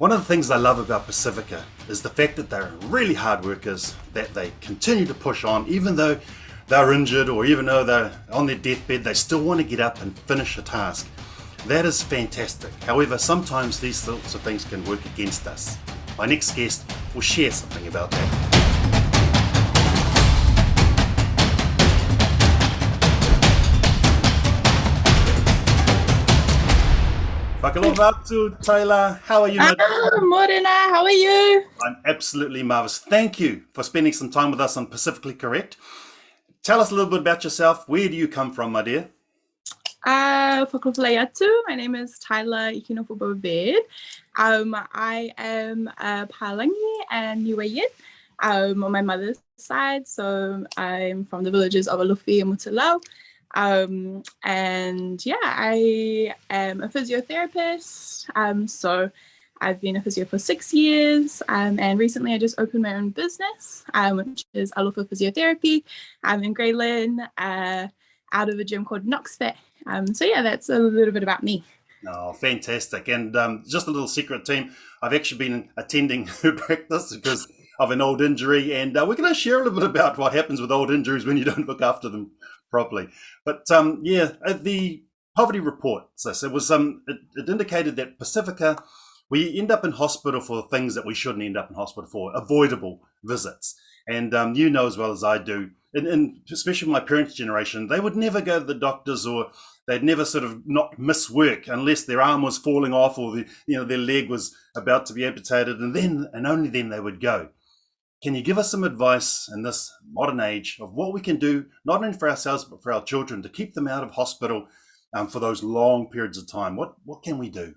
One of the things I love about Pacifica is the fact that they're really hard workers, that they continue to push on even though they're injured or even though they're on their deathbed, they still want to get up and finish a task. That is fantastic. However, sometimes these sorts of things can work against us. My next guest will share something about that. Whakalovatu, Tylah. How are you, madam? Morena, how are you? I'm absolutely marvelous. Thank you for spending some time with us on Pacifically Correct. Tell us a little bit about yourself. Where do you come from, my dear? Whakalovatu. My name is Tylah Ikinofo-Bovaird. I am a Palangi and Niuean on my mother's side. So I'm from the villages of Alufi and Mutalau. And yeah, I am a physiotherapist. So I've been a physio for 6 years, and recently I just opened my own business, which is Alofa Physiotherapy. I'm in Grey Lynn, out of a gym called Knoxfit. So yeah, that's a little bit about me. Oh, fantastic. And just a little secret, team, I've actually been attending her practice because of an old injury, and we're going to share a little bit about what happens with old injuries when you don't look after them properly. But the poverty report, sis, it was it indicated that Pacifica, we end up in hospital for things that we shouldn't end up in hospital for, avoidable visits. And you know as well as I do, and especially my parents' generation, they would never go to the doctors, or they'd never sort of not miss work unless their arm was falling off or their leg was about to be amputated, and only then they would go. Can you give us some advice in this modern age of what we can do, not only for ourselves, but for our children, to keep them out of hospital for those long periods of time? What can we do?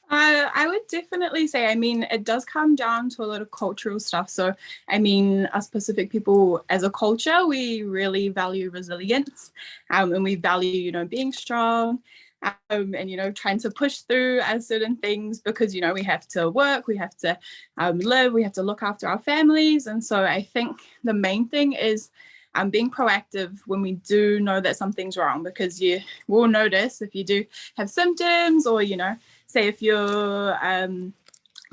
I would definitely say, it does come down to a lot of cultural stuff. So, us Pacific people as a culture, we really value resilience, and we value, being strong, and trying to push through certain things because we have to work, we have to live, we have to look after our families. And so I think the main thing is being proactive when we do know that something's wrong, because you will notice if you do have symptoms, or say if your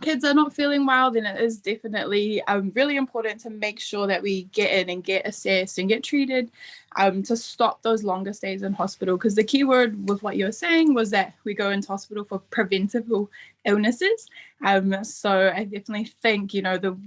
kids are not feeling well, then it is definitely really important to make sure that we get in and get assessed and get treated, to stop those longer stays in hospital. Because the key word with what you were saying was that we go into hospital for preventable illnesses. So I definitely think, the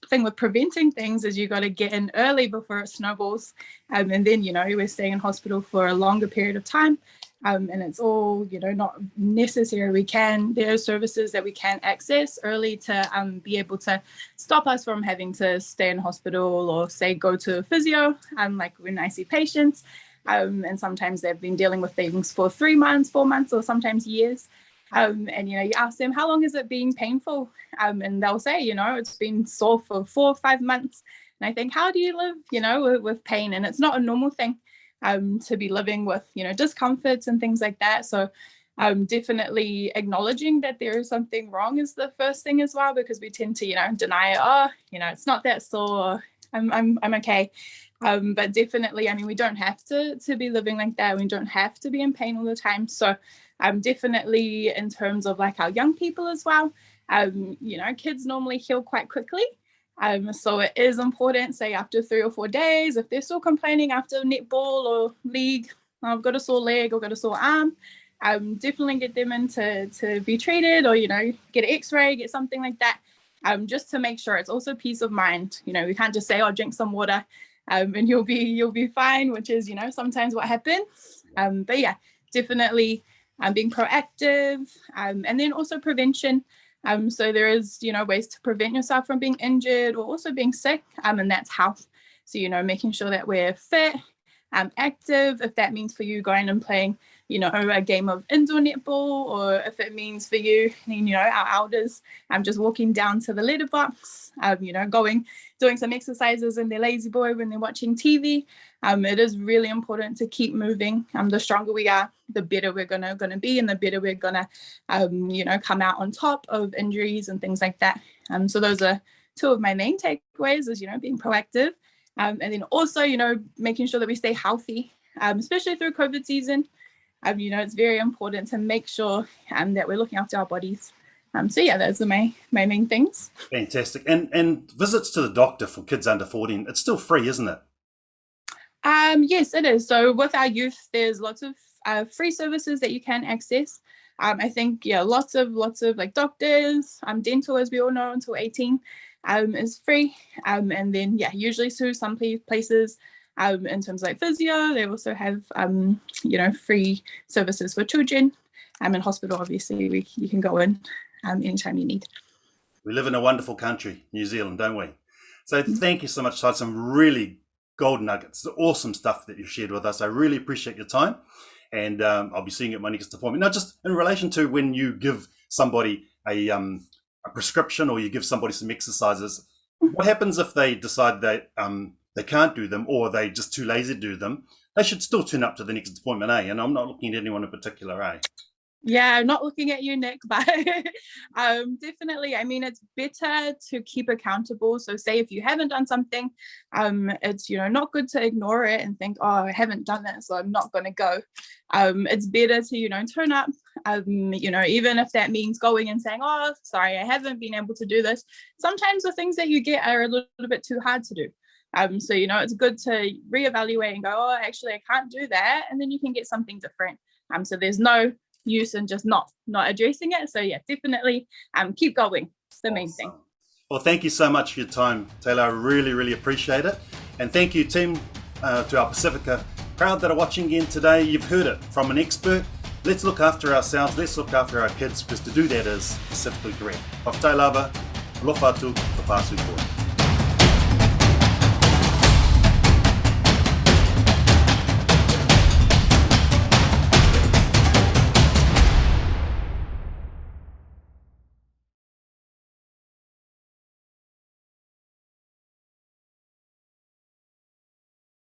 thing with preventing things is you got to get in early before it snowballs. And then, we're staying in hospital for a longer period of time. And it's all, not necessary. There are services that we can access early to be able to stop us from having to stay in hospital or say go to a physio, like when I see patients. And sometimes they've been dealing with things for 3 months, 4 months, or sometimes years. And you ask them, how long has it been painful? And they'll say, it's been sore for 4 or 5 months. And I think, how do you live, with pain? And it's not a normal thing to be living with, discomforts and things like that. So definitely acknowledging that there is something wrong is the first thing as well, because we tend to, deny it. Oh, it's not that sore. I'm okay. But definitely, we don't have to be living like that. We don't have to be in pain all the time. So definitely in terms of like our young people as well, kids normally heal quite quickly. So it is important, say after 3 or 4 days, if they're still complaining after netball or league, I've got a sore leg or got a sore arm, definitely get them in to be treated, or, get an x-ray, get something like that, just to make sure. It's also peace of mind. We can't just say, oh, drink some water and you'll be fine, which is, sometimes what happens. But yeah, definitely being proactive, and then also prevention. So there is, ways to prevent yourself from being injured or also being sick, and that's health. So, making sure that we're fit, active, if that means for you going and playing, a game of indoor netball, or if it means for you, our elders, just walking down to the letterbox, doing some exercises in their lazy boy when they're watching TV. It is really important to keep moving. The stronger we are, the better we're gonna be, and the better we're gonna, come out on top of injuries and things like that. So those are two of my main takeaways: is being proactive, and then also making sure that we stay healthy, especially through COVID season. It's very important to make sure that we're looking after our bodies. So yeah, those are my main things. Fantastic. And visits to the doctor for kids under 14, it's still free, isn't it? Yes, it is. So with our youth, there's lots of free services that you can access. I think lots of like doctors, dental, as we all know, until 18 is free. And then usually through some places in terms of like physio, they also have free services for children. In hospital, obviously, you can go in anytime you need. We live in a wonderful country, New Zealand, don't we? So thank you so much, Tylah. Some really gold nuggets, awesome stuff that you shared with us. I really appreciate your time. And I'll be seeing you at my next appointment. Now, just in relation to when you give somebody a prescription or you give somebody some exercises, what happens if they decide that they can't do them or they're just too lazy to do them? They should still turn up to the next appointment, eh? And I'm not looking at anyone in particular, eh? Yeah, I'm not looking at you, Nick, but definitely, I mean, it's better to keep accountable. So say if you haven't done something, it's, not good to ignore it and think, oh, I haven't done it, so I'm not going to go. It's better to, turn up, even if that means going and saying, oh, sorry, I haven't been able to do this. Sometimes the things that you get are a little bit too hard to do. So, it's good to reevaluate and go, oh, actually, I can't do that. And then you can get something different. So there's no use and just not addressing it. So definitely keep going. It's the main thing. Well, thank you so much for your time, Tylah. I really appreciate it. And thank you, team, to our Pasifika crowd that are watching again today. You've heard it from an expert. Let's look after ourselves. Let's look after our kids, because to do that is Pacifically Correct. Whakatailava, alofa atu, te pāsu koe.